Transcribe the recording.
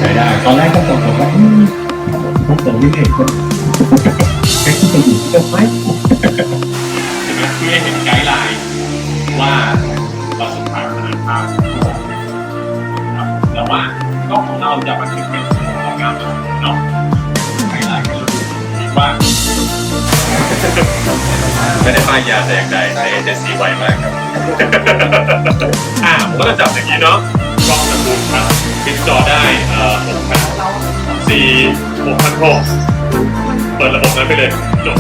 ใช้ได้ตอนแรกก็บอกว่าต้องเติมวิเศษคนแค่ที่จะอยู่เติมไหมใช่ไหมเพื่อให้เห็นไกด์ไลน์ว่าเราสุดท้ายมันเป็นภาพแต่ว่ากล้องของเราจะบันทึกเป็นของงานเนาะไกด์ไลน์ให้เราดูว่าไม่ได้ป้ายยาแต่อย่างใดใช้เอเจนซี่ไวมากครับผมก็จะจับอย่างนี้เนาะกล้องจะบูมครับปิดจอได้6,600 เปิดระบบนั้นไปเลยจบ